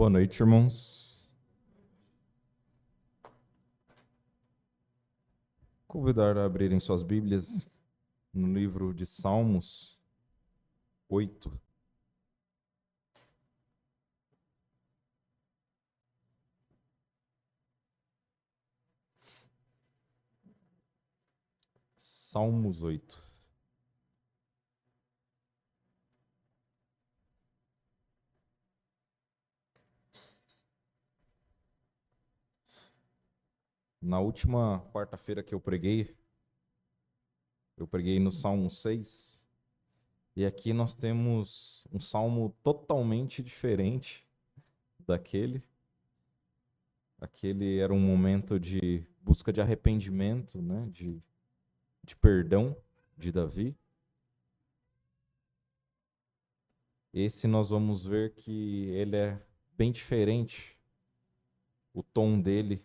Boa noite, irmãos. Convidar a abrirem suas Bíblias no livro de Salmos 8. Salmos 8. Na última quarta-feira que eu preguei no Salmo 6, e aqui nós temos um salmo totalmente diferente daquele. Aquele era um momento de busca de arrependimento, né? de perdão de Davi. Esse nós vamos ver que ele é bem diferente, o tom dele,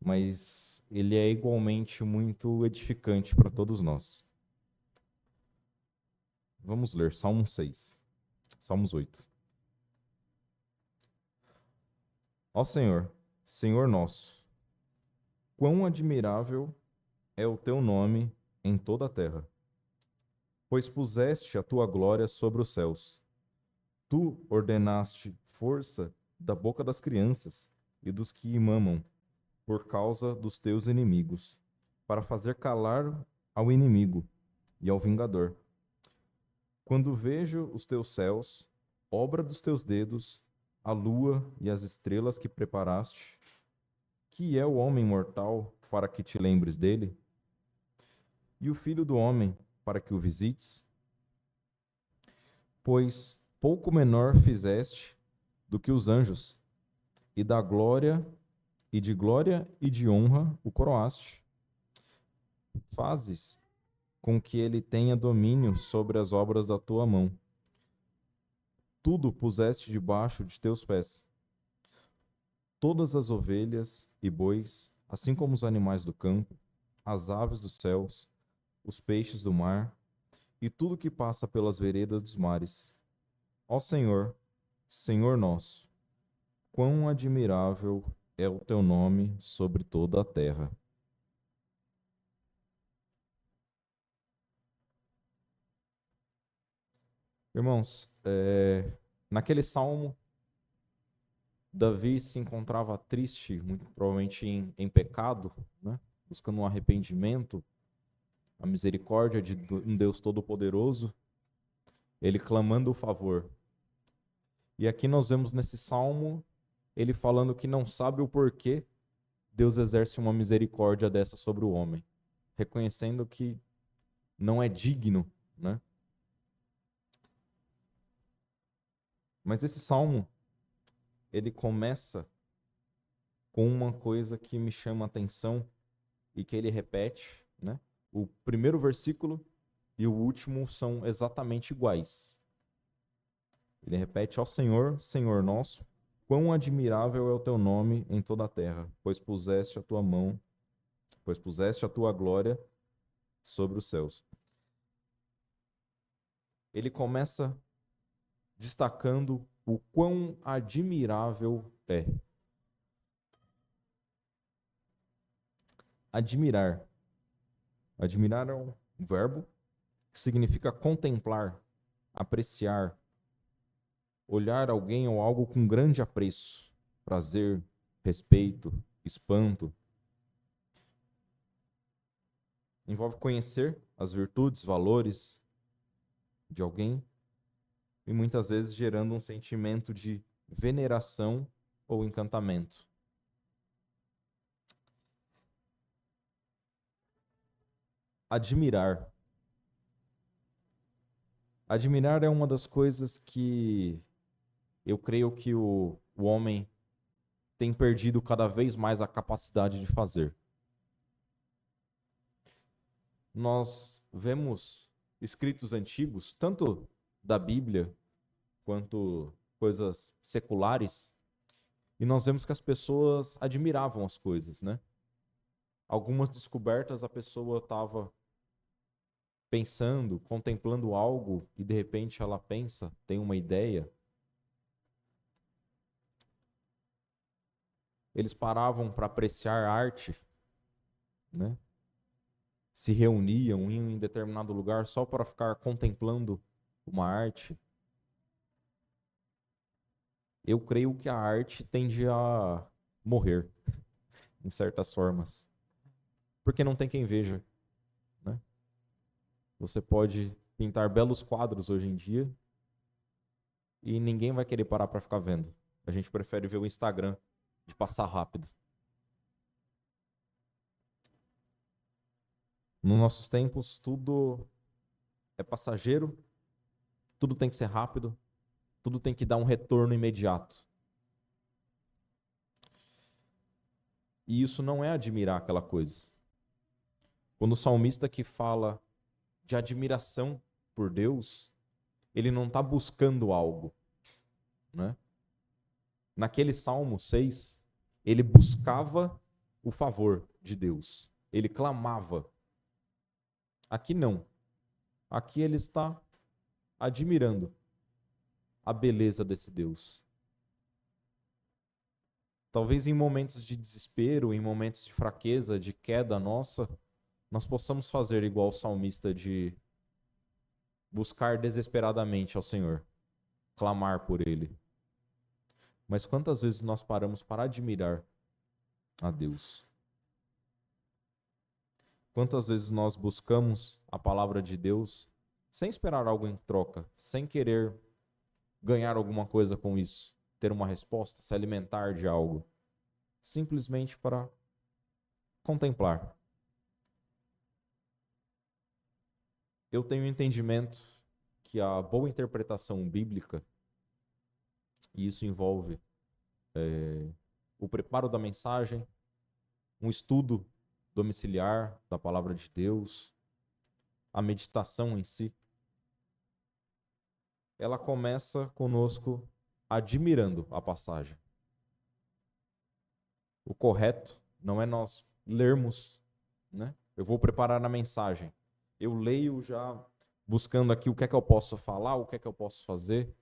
mas ele é igualmente muito edificante para todos nós. Vamos ler Salmos 8. Ó Senhor, Senhor nosso, quão admirável é o teu nome em toda a terra, pois puseste a tua glória sobre os céus. Tu ordenaste força da boca das crianças e dos que mamam, por causa dos teus inimigos, para fazer calar ao inimigo e ao vingador. Quando vejo os teus céus, obra dos teus dedos, a lua e as estrelas que preparaste, que é o homem mortal para que te lembres dele? E o filho do homem para que o visites? Pois pouco menor fizeste do que os anjos, e da glória e de honra o coroaste. Fazes com que ele tenha domínio sobre as obras da tua mão. Tudo puseste debaixo de teus pés. Todas as ovelhas e bois, assim como os animais do campo, as aves dos céus, os peixes do mar, e tudo que passa pelas veredas dos mares. Ó Senhor, Senhor nosso, quão admirável é o teu nome sobre toda a terra. Irmãos, naquele salmo, Davi se encontrava triste, muito provavelmente em pecado, né? Buscando um arrependimento, a misericórdia de um Deus Todo-Poderoso, ele clamando o favor. E aqui nós vemos nesse salmo, ele falando que não sabe o porquê Deus exerce uma misericórdia dessa sobre o homem, reconhecendo que não é digno, né? Mas esse salmo, ele começa com uma coisa que me chama a atenção e que ele repete, né? O primeiro versículo e o último são exatamente iguais. Ele repete: ó Senhor, Senhor nosso, quão admirável é o teu nome em toda a terra, pois puseste a tua glória sobre os céus. Ele começa destacando o quão admirável é. Admirar. Admirar é um verbo que significa contemplar, apreciar, olhar alguém ou algo com grande apreço, prazer, respeito, espanto. Envolve conhecer as virtudes, valores de alguém e muitas vezes gerando um sentimento de veneração ou encantamento. Admirar. Admirar é uma das coisas que eu creio que o homem tem perdido cada vez mais a capacidade de fazer. Nós vemos escritos antigos, tanto da Bíblia quanto coisas seculares, e nós vemos que as pessoas admiravam as coisas, né? Algumas descobertas a pessoa estava pensando, contemplando algo, e de repente ela pensa, tem uma ideia, eles paravam para apreciar arte, né? Se reuniam, iam em determinado lugar só para ficar contemplando uma arte. Eu creio que a arte tende a morrer, em certas formas, porque não tem quem veja, né? Você pode pintar belos quadros hoje em dia e ninguém vai querer parar para ficar vendo. A gente prefere ver o Instagram de passar rápido. Nos nossos tempos, tudo é passageiro, tudo tem que ser rápido, tudo tem que dar um retorno imediato. E isso não é admirar aquela coisa. Quando o salmista que fala de admiração por Deus, ele não está buscando algo, né? Naquele Salmo 6, ele buscava o favor de Deus. Ele clamava. Aqui não. Aqui ele está admirando a beleza desse Deus. Talvez em momentos de desespero, em momentos de fraqueza, de queda nossa, nós possamos fazer igual o salmista de buscar desesperadamente ao Senhor, clamar por Ele. Mas quantas vezes nós paramos para admirar a Deus? Quantas vezes nós buscamos a palavra de Deus sem esperar algo em troca, sem querer ganhar alguma coisa com isso, ter uma resposta, se alimentar de algo, simplesmente para contemplar. Eu tenho entendimento que a boa interpretação bíblica, e isso envolve o preparo da mensagem, um estudo domiciliar da palavra de Deus, a meditação em si, ela começa conosco admirando a passagem. O correto não é nós lermos, né? Eu vou preparar a mensagem. Eu leio já buscando aqui o que é que eu posso falar, o que é que eu posso fazer.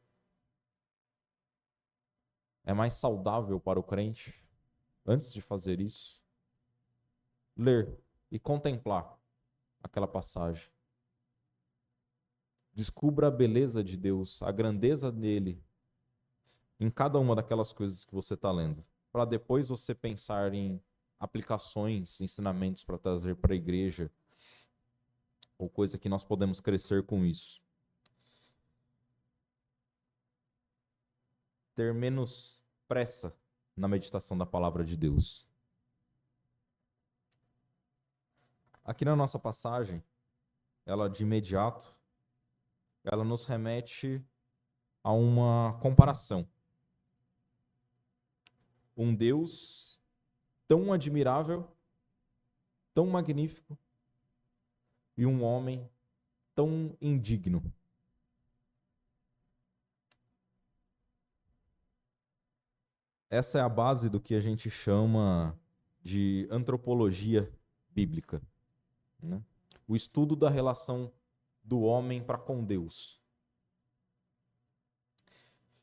É mais saudável para o crente, antes de fazer isso, ler e contemplar aquela passagem. Descubra a beleza de Deus, a grandeza dele em cada uma daquelas coisas que você está lendo, para depois você pensar em aplicações, ensinamentos para trazer para a igreja, ou coisa que nós podemos crescer com isso. Ter menos pressa na meditação da palavra de Deus. Aqui na nossa passagem, ela de imediato, ela nos remete a uma comparação. Um Deus tão admirável, tão magnífico, e um homem tão indigno. Essa é a base do que a gente chama de antropologia bíblica, né? O estudo da relação do homem para com Deus.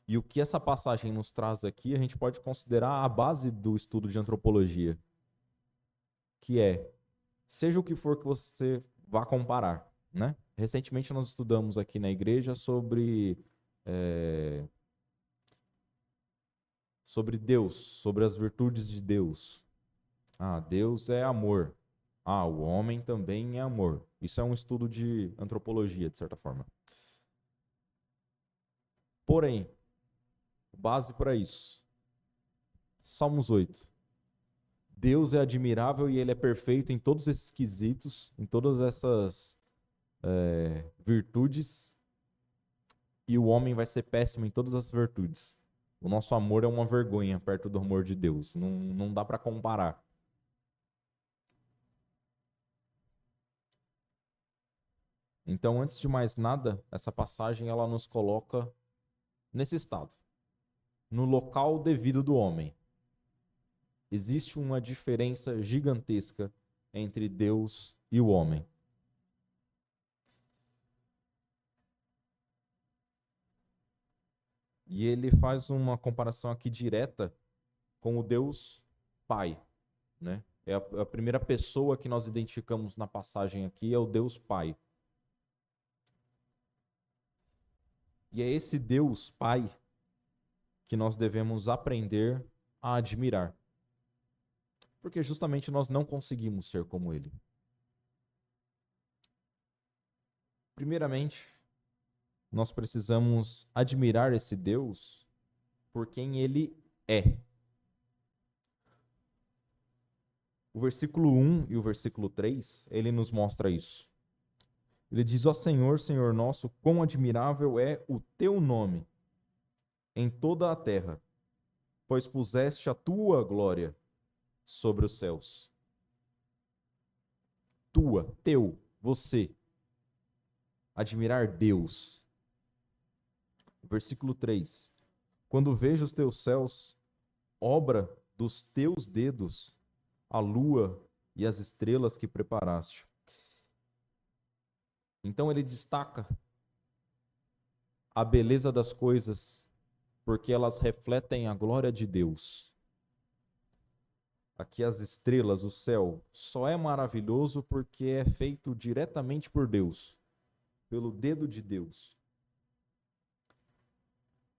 E o que essa passagem nos traz aqui, a gente pode considerar a base do estudo de antropologia, que é, seja o que for que você vá comparar, né? Recentemente nós estudamos aqui na igreja sobre Deus, sobre as virtudes de Deus. Ah, Deus é amor. Ah, o homem também é amor. Isso é um estudo de antropologia, de certa forma. Porém, base para isso, Salmos 8. Deus é admirável e ele é perfeito em todos esses quesitos, em todas essas virtudes, e o homem vai ser péssimo em todas as virtudes. O nosso amor é uma vergonha perto do amor de Deus. Não dá para comparar. Então, antes de mais nada, essa passagem ela nos coloca nesse estado, no local devido do homem. Existe uma diferença gigantesca entre Deus e o homem. E ele faz uma comparação aqui direta com o Deus Pai, né? É a primeira pessoa que nós identificamos na passagem aqui, é o Deus Pai. E é esse Deus Pai que nós devemos aprender a admirar. Porque justamente nós não conseguimos ser como Ele. Primeiramente, nós precisamos admirar esse Deus por quem Ele é. O versículo 1 e o versículo 3, ele nos mostra isso. Ele diz: ó Senhor, Senhor nosso, quão admirável é o teu nome em toda a terra, pois puseste a tua glória sobre os céus. Tua, teu, você. Admirar Deus. Versículo 3. Quando vejo os teus céus, obra dos teus dedos, a lua e as estrelas que preparaste. Então ele destaca a beleza das coisas, porque elas refletem a glória de Deus. Aqui as estrelas, o céu, só é maravilhoso porque é feito diretamente por Deus, pelo dedo de Deus.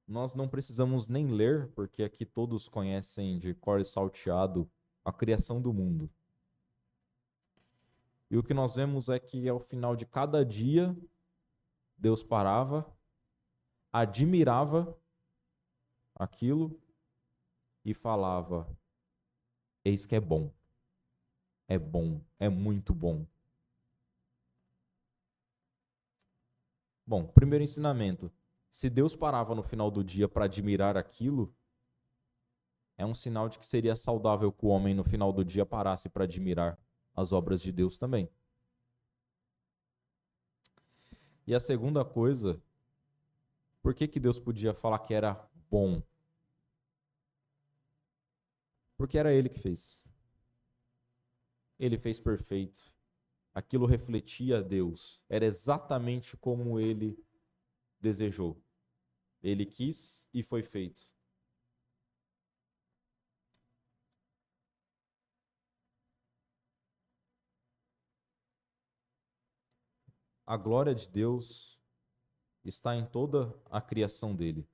Nós não precisamos nem ler, porque aqui todos conhecem de cor e salteado a criação do mundo. E o que nós vemos é que ao final de cada dia, Deus parava, admirava aquilo e falava: eis que é bom, é muito bom. Bom, primeiro ensinamento: se Deus parava no final do dia para admirar aquilo, é um sinal de que seria saudável que o homem no final do dia parasse para admirar as obras de Deus também. E a segunda coisa, por que Deus podia falar que era bom? Porque era Ele que fez. Ele fez perfeito. Aquilo refletia a Deus. Era exatamente como Ele desejou. Ele quis e foi feito. A glória de Deus está em toda a criação dele.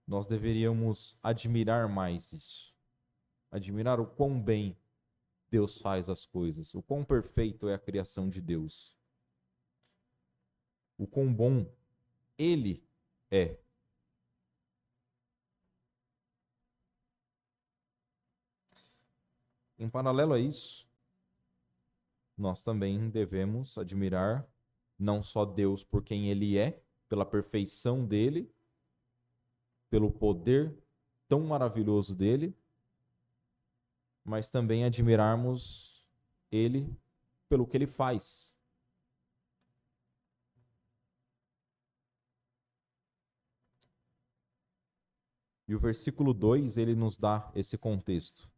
Nós deveríamos admirar mais isso. Admirar o quão bem Deus faz as coisas, o quão perfeito é a criação de Deus. O quão bom Ele é. Em paralelo a isso, nós também devemos admirar não só Deus por quem Ele é, pela perfeição dele, pelo poder tão maravilhoso dele, mas também admirarmos Ele pelo que Ele faz. E o versículo 2, ele nos dá esse contexto.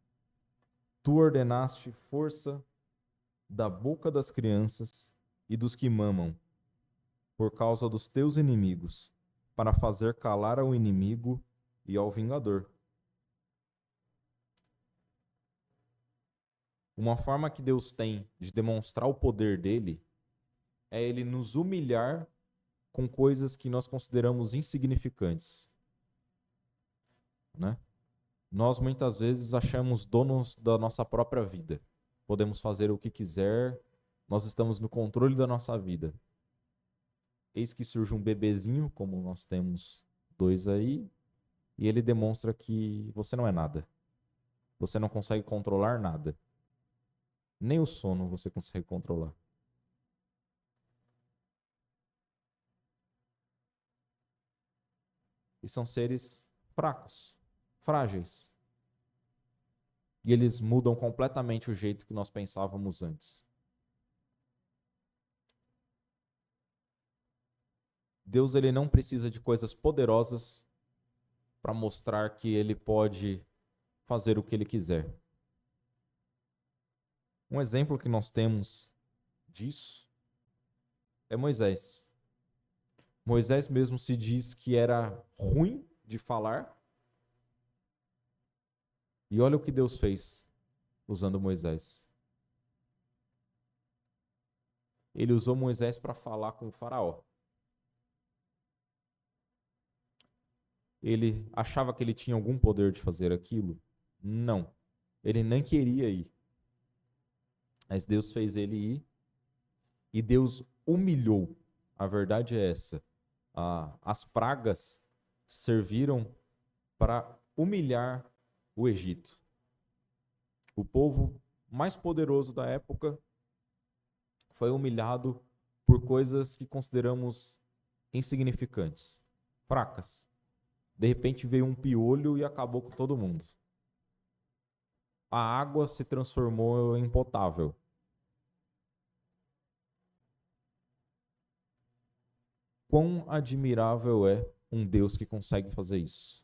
Tu ordenaste força da boca das crianças e dos que mamam, por causa dos teus inimigos, para fazer calar ao inimigo e ao vingador. Uma forma que Deus tem de demonstrar o poder dele é ele nos humilhar com coisas que nós consideramos insignificantes, né? Nós muitas vezes achamos donos da nossa própria vida. Podemos fazer o que quiser, nós estamos no controle da nossa vida. Eis que surge um bebezinho, como nós temos dois aí, e ele demonstra que você não é nada. Você não consegue controlar nada. Nem o sono você consegue controlar. E são seres fracos, frágeis. E eles mudam completamente o jeito que nós pensávamos antes. Deus, ele não precisa de coisas poderosas para mostrar que ele pode fazer o que ele quiser. Um exemplo que nós temos disso é Moisés. Moisés mesmo se diz que era ruim de falar, E olha o que Deus fez usando Moisés. Ele usou Moisés para falar com o faraó. Ele achava que ele tinha algum poder de fazer aquilo? Não. Ele nem queria ir. Mas Deus fez ele ir e Deus humilhou. A verdade é essa. As pragas serviram para humilhar o Egito. O povo mais poderoso da época foi humilhado por coisas que consideramos insignificantes, fracas. De repente veio um piolho e acabou com todo mundo. A água se transformou em potável. Quão admirável é um Deus que consegue fazer isso.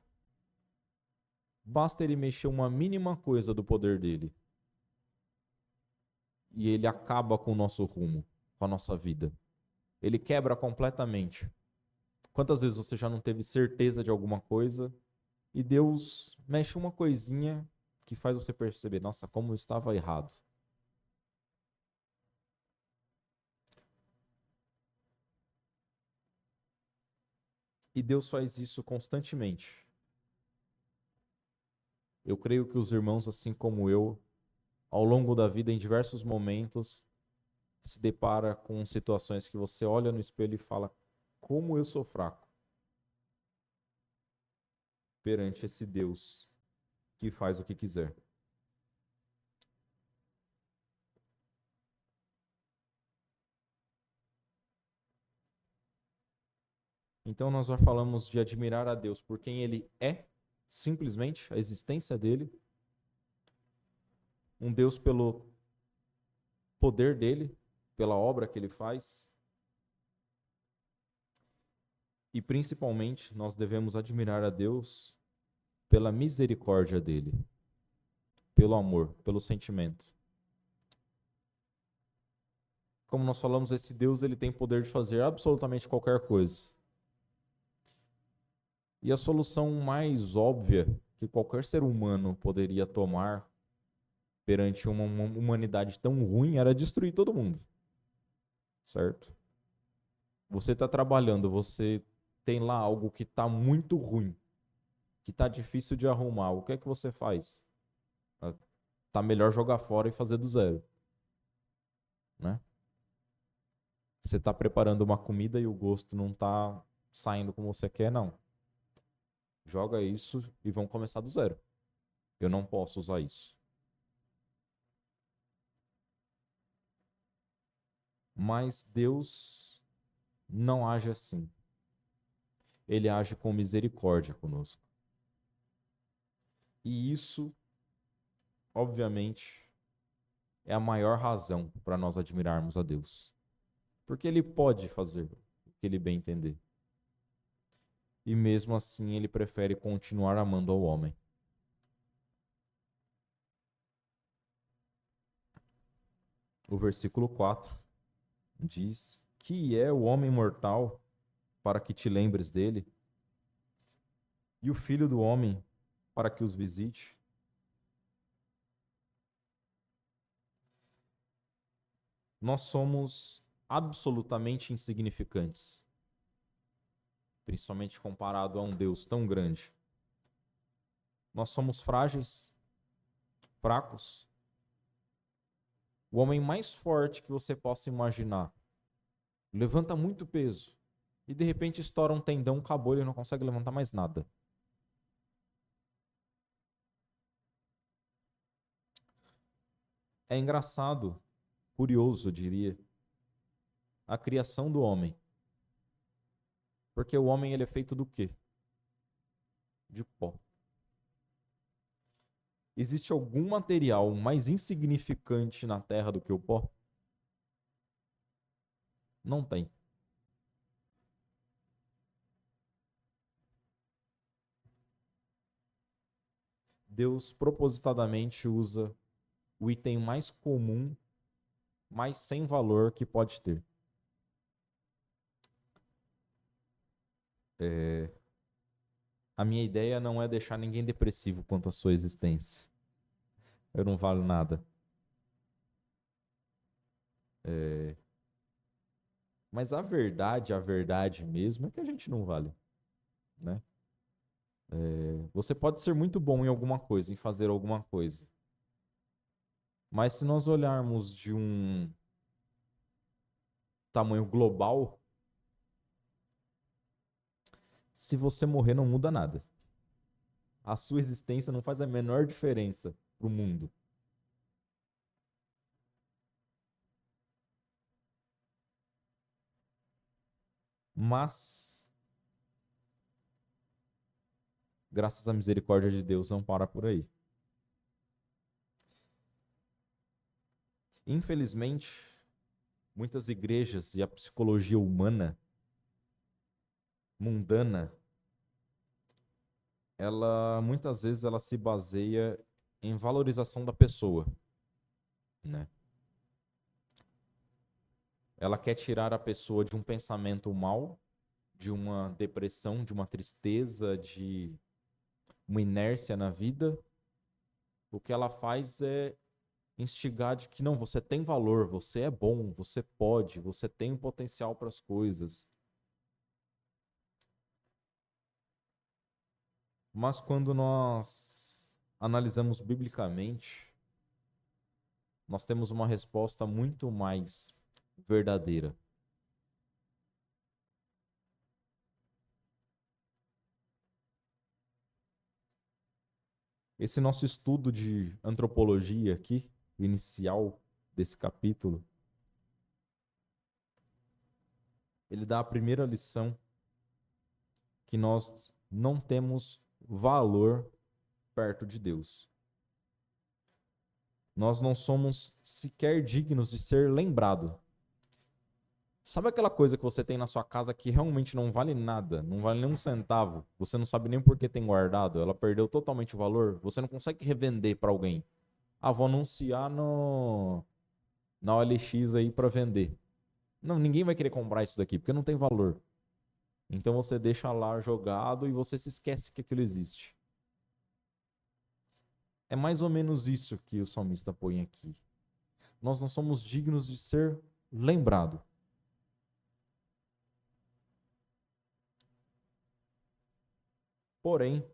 Basta ele mexer uma mínima coisa do poder dele. E ele acaba com o nosso rumo, com a nossa vida. Ele quebra completamente. Quantas vezes você já não teve certeza de alguma coisa e Deus mexe uma coisinha que faz você perceber, nossa, como eu estava errado. E Deus faz isso constantemente. Eu creio que os irmãos, assim como eu, ao longo da vida, em diversos momentos, se depara com situações que você olha no espelho e fala, como eu sou fraco perante esse Deus que faz o que quiser. Então nós já falamos de admirar a Deus por quem Ele é, simplesmente, a existência dEle. Um Deus pelo poder dEle, pela obra que Ele faz. E principalmente nós devemos admirar a Deus pela misericórdia dEle, pelo amor, pelo sentimento. Como nós falamos, esse Deus ele tem poder de fazer absolutamente qualquer coisa. E a solução mais óbvia que qualquer ser humano poderia tomar perante uma humanidade tão ruim era destruir todo mundo. Certo? Você está trabalhando, você tem lá algo que está muito ruim, que está difícil de arrumar. O que é que você faz? Tá melhor jogar fora e fazer do zero. Né? Você está preparando uma comida e o gosto não está saindo como você quer, não. Joga isso e vamos começar do zero. Eu não posso usar isso. Mas Deus não age assim. Ele age com misericórdia conosco. E isso, obviamente, é a maior razão para nós admirarmos a Deus. Porque Ele pode fazer o que Ele bem entender. E mesmo assim, Ele prefere continuar amando ao homem. O versículo 4 diz: que é o homem mortal para que te lembres dele? E o filho do homem para que os visite? Nós somos absolutamente insignificantes, principalmente comparado a um Deus tão grande. Nós somos frágeis, fracos. O homem mais forte que você possa imaginar levanta muito peso e de repente estoura um tendão, acabou, ele não consegue levantar mais nada. É engraçado, curioso, eu diria, a criação do homem. Porque o homem ele é feito do quê? De pó. Existe algum material mais insignificante na Terra do que o pó? Não tem. Deus propositadamente usa o item mais comum, mais sem valor que pode ter. A minha ideia não é deixar ninguém depressivo quanto à sua existência. Eu não valho nada. Mas a verdade mesmo é que a gente não vale, né? Você pode ser muito bom em alguma coisa, em fazer alguma coisa. Mas se nós olharmos de um tamanho global, se você morrer não muda nada. A sua existência não faz a menor diferença para o mundo. Mas, graças à misericórdia de Deus, não para por aí. Infelizmente, muitas igrejas e a psicologia humana, mundana, ela muitas vezes ela se baseia em valorização da pessoa, né? Ela quer tirar a pessoa de um pensamento mal, de uma depressão, de uma tristeza, de uma inércia na vida. O que ela faz é instigar de que não, você tem valor, você é bom, você pode, você tem um potencial para as coisas. Mas quando nós analisamos biblicamente, nós temos uma resposta muito mais verdadeira. Esse nosso estudo de antropologia aqui, inicial desse capítulo, ele dá a primeira lição que nós não temos valor perto de Deus. Nós não somos sequer dignos de ser lembrado. Sabe aquela coisa que você tem na sua casa que realmente não vale nada, não vale nem um centavo, você não sabe nem por que tem guardado, ela perdeu totalmente o valor, você não consegue revender para alguém. Ah, vou anunciar na OLX aí para vender. Não, ninguém vai querer comprar isso daqui, porque não tem valor. Então você deixa lá jogado e você se esquece que aquilo existe. É mais ou menos isso que o salmista põe aqui. Nós não somos dignos de ser lembrado. Porém,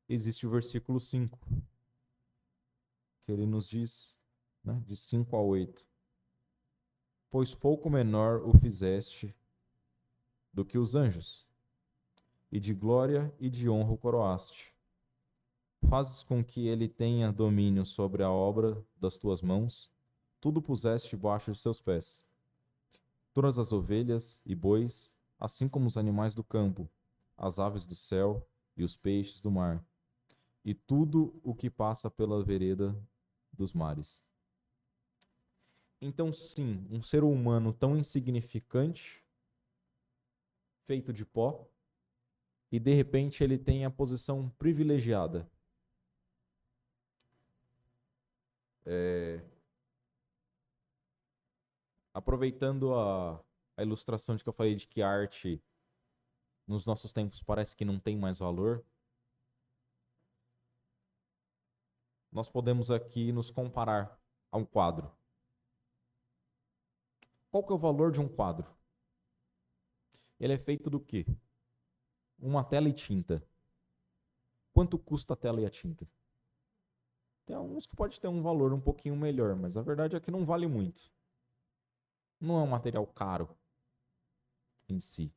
existe o versículo 5, que ele nos diz, né, de 5 a 8. Pois pouco menor o fizeste do que os anjos, e de glória e de honra o coroaste. Fazes com que ele tenha domínio sobre a obra das tuas mãos, tudo puseste debaixo de seus pés. Todas as ovelhas e bois, assim como os animais do campo, as aves do céu e os peixes do mar, e tudo o que passa pela vereda dos mares. Então, sim, um ser humano tão insignificante, feito de pó, e de repente ele tem a posição privilegiada. Aproveitando a ilustração de que eu falei de que a arte nos nossos tempos parece que não tem mais valor, nós podemos aqui nos comparar a um quadro. Qual que é o valor de um quadro? Ele é feito do quê? Uma tela e tinta. Quanto custa a tela e a tinta? Tem alguns que pode ter um valor um pouquinho melhor, mas a verdade é que não vale muito. Não é um material caro em si.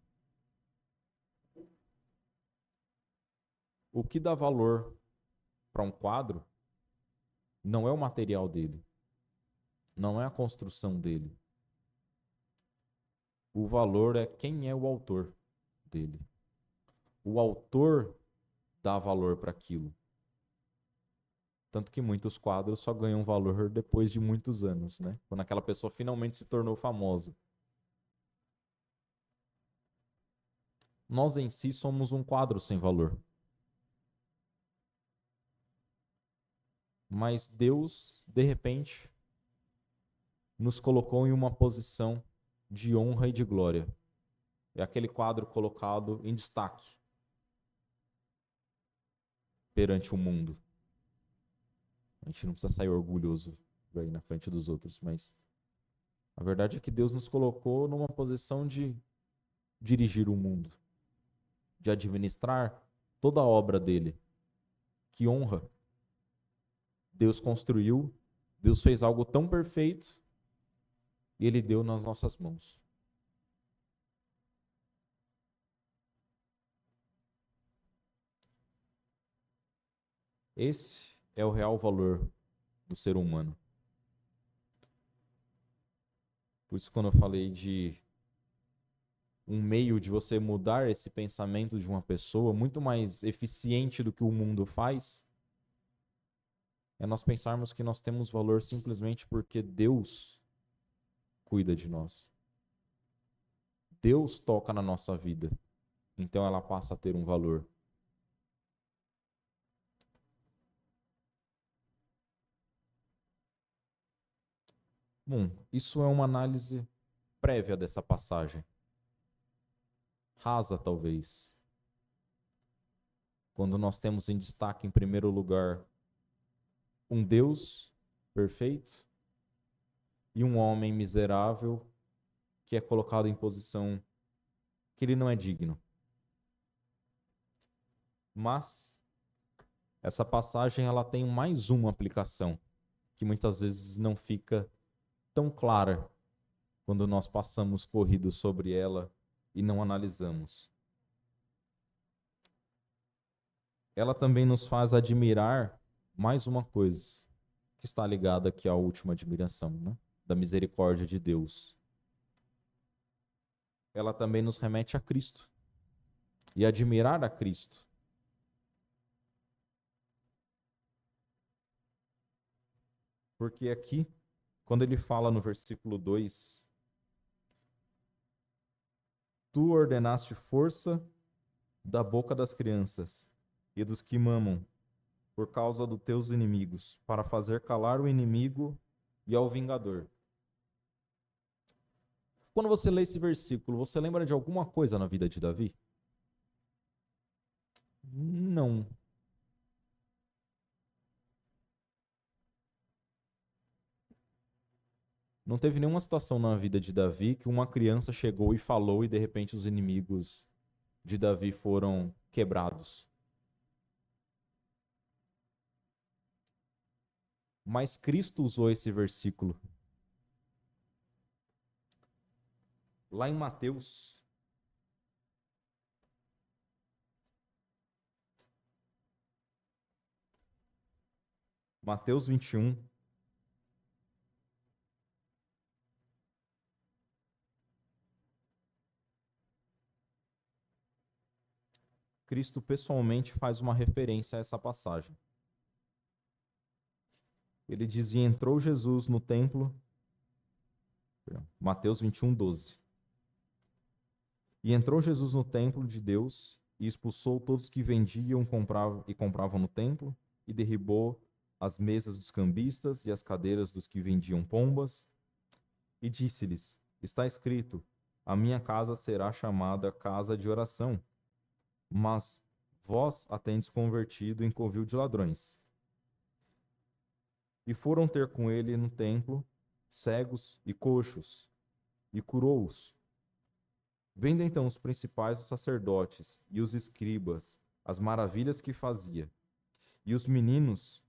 O que dá valor para um quadro não é o material dele, não é a construção dele. O valor é quem é o autor dele. O autor dá valor para aquilo. Tanto que muitos quadros só ganham valor depois de muitos anos, né? Quando aquela pessoa finalmente se tornou famosa. Nós em si somos um quadro sem valor. Mas Deus, de repente, nos colocou em uma posição de honra e de glória. É aquele quadro colocado em destaque perante o mundo. A gente não precisa sair orgulhoso aí na frente dos outros, mas a verdade é que Deus nos colocou numa posição de dirigir o mundo, de administrar toda a obra dele. Que honra! Deus construiu, Deus fez algo tão perfeito e ele deu nas nossas mãos. Esse é o real valor do ser humano. Por isso, quando eu falei de um meio de você mudar esse pensamento de uma pessoa muito mais eficiente do que o mundo faz, é nós pensarmos que nós temos valor simplesmente porque Deus cuida de nós. Deus toca na nossa vida, então ela passa a ter um valor. Bom, isso é uma análise prévia dessa passagem. Rasa, talvez. Quando nós temos em destaque, em primeiro lugar, um Deus perfeito e um homem miserável que é colocado em posição que ele não é digno. Mas essa passagem ela tem mais uma aplicação que muitas vezes não fica tão clara quando nós passamos corrido sobre ela e não analisamos. Ela também nos faz admirar mais uma coisa que está ligada aqui à última admiração, né? Da misericórdia de Deus. Ela também nos remete a Cristo e admirar a Cristo. Porque aqui, quando ele fala no versículo 2, tu ordenaste força da boca das crianças e dos que mamam, por causa dos teus inimigos, para fazer calar o inimigo e ao vingador. Quando você lê esse versículo, você lembra de alguma coisa na vida de Davi? Não. Não teve nenhuma situação na vida de Davi que uma criança chegou e falou e de repente os inimigos de Davi foram quebrados. Mas Cristo usou esse versículo. Lá em Mateus, Mateus 21, Cristo pessoalmente faz uma referência a essa passagem. Ele diz, e entrou Jesus no templo, Mateus 21, 12. E entrou Jesus no templo de Deus e expulsou todos que vendiam e compravam no templo e derribou as mesas dos cambistas e as cadeiras dos que vendiam pombas e disse-lhes, está escrito, a minha casa será chamada casa de oração, mas vós a tendes convertido em covil de ladrões. E foram ter com ele no templo cegos e coxos, e curou-os. Vendo então os principais dos sacerdotes e os escribas as maravilhas que fazia, e os meninos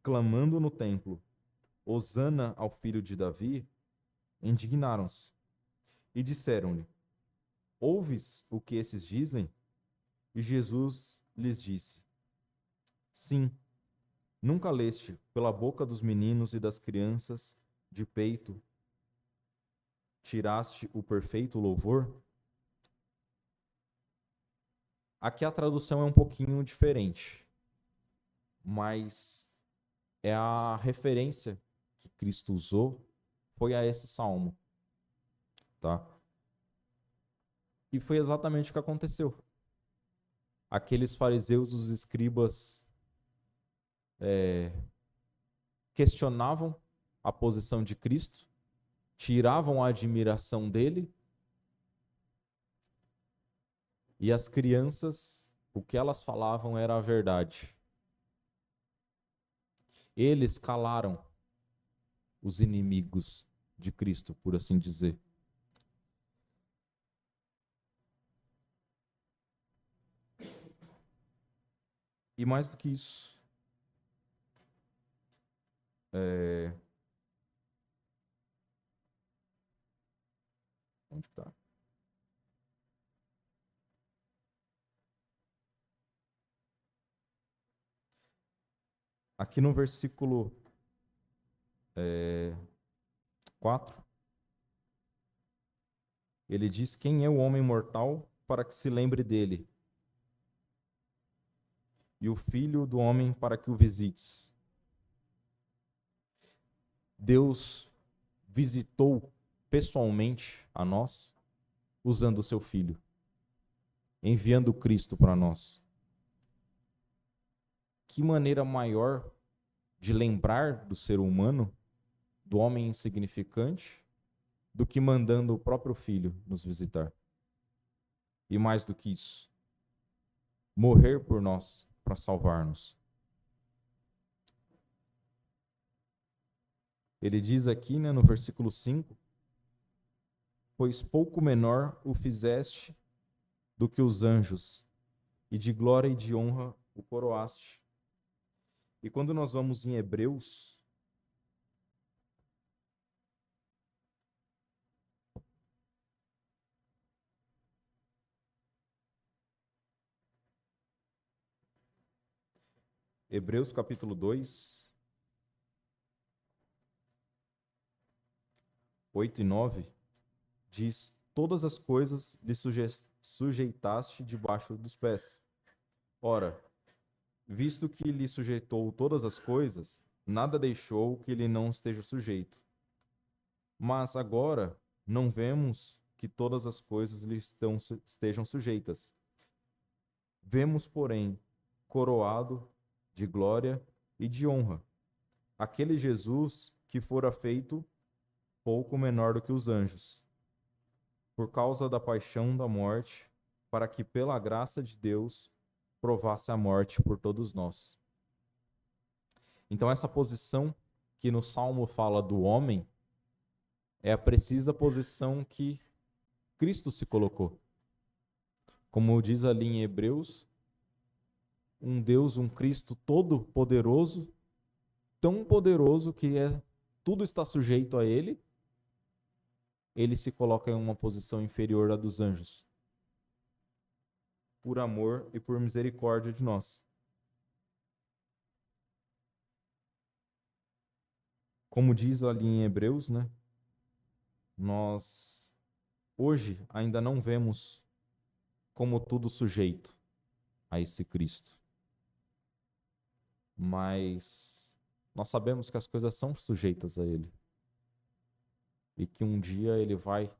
clamando no templo, Hosana ao filho de Davi, indignaram-se e disseram-lhe, ouves o que esses dizem? E Jesus lhes disse, sim, nunca leste pela boca dos meninos e das crianças de peito tiraste o perfeito louvor? Aqui a tradução é um pouquinho diferente, mas é a referência que Cristo usou foi a esse salmo, tá? E foi exatamente o que aconteceu. Aqueles fariseus, os escribas, questionavam a posição de Cristo, tiravam a admiração dele, e as crianças, o que elas falavam era a verdade. Eles calaram os inimigos de Cristo, por assim dizer. E mais do que isso, onde está? Aqui no versículo 4, ele diz: quem é o homem mortal para que se lembre dele? E o filho do homem para que o visites? Deus visitou pessoalmente a nós, usando o seu filho, enviando Cristo para nós. Que maneira maior de lembrar do ser humano, do homem insignificante, do que mandando o próprio filho nos visitar. E mais do que isso, morrer por nós para salvar-nos. Ele diz aqui, no versículo 5, pois pouco menor o fizeste do que os anjos, e de glória e de honra o coroaste. E quando nós vamos em Hebreus, Hebreus capítulo 2, 8 e 9, diz: todas as coisas lhe sujeitaste debaixo dos pés. Ora, visto que lhe sujeitou todas as coisas, nada deixou que lhe não esteja sujeito. Mas agora não vemos que todas as coisas lhe estejam sujeitas. Vemos, porém, coroado de glória e de honra aquele Jesus que fora feito pouco menor do que os anjos, por causa da paixão da morte, para que pela graça de Deus provasse a morte por todos nós. Então essa posição que no Salmo fala do homem é a precisa posição que Cristo se colocou. Como diz ali em Hebreus, um Deus, um Cristo todo poderoso, tão poderoso que tudo está sujeito a ele, ele se coloca em uma posição inferior à dos anjos, por amor e por misericórdia de nós. Como diz ali em Hebreus, nós hoje ainda não vemos como tudo sujeito a esse Cristo. Mas nós sabemos que as coisas são sujeitas a ele. E que um dia ele vai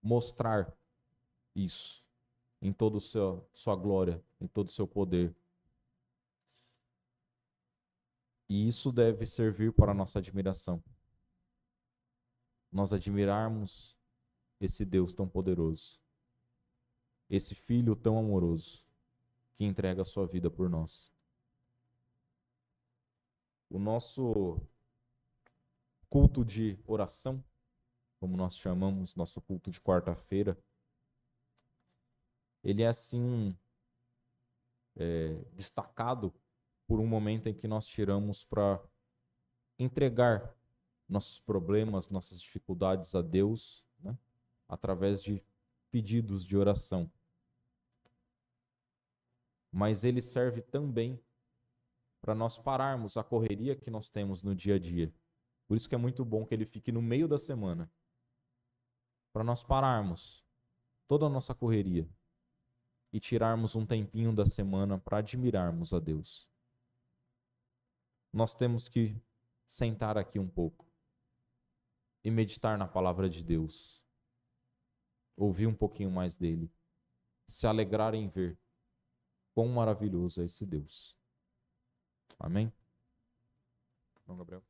mostrar isso em toda a sua glória, em todo o seu poder. E isso deve servir para a nossa admiração. Nós admirarmos esse Deus tão poderoso, esse Filho tão amoroso, que entrega a sua vida por nós. O nosso culto de oração, como nós chamamos, nosso culto de quarta-feira, ele é assim destacado por um momento em que nós tiramos para entregar nossos problemas, nossas dificuldades a Deus, através de pedidos de oração. Mas ele serve também para nós pararmos a correria que nós temos no dia a dia. Por isso que é muito bom que ele fique no meio da semana, para nós pararmos toda a nossa correria e tirarmos um tempinho da semana para admirarmos a Deus. Nós temos que sentar aqui um pouco e meditar na palavra de Deus, ouvir um pouquinho mais dele, se alegrar em ver quão maravilhoso é esse Deus. Amém? Não, Gabriel?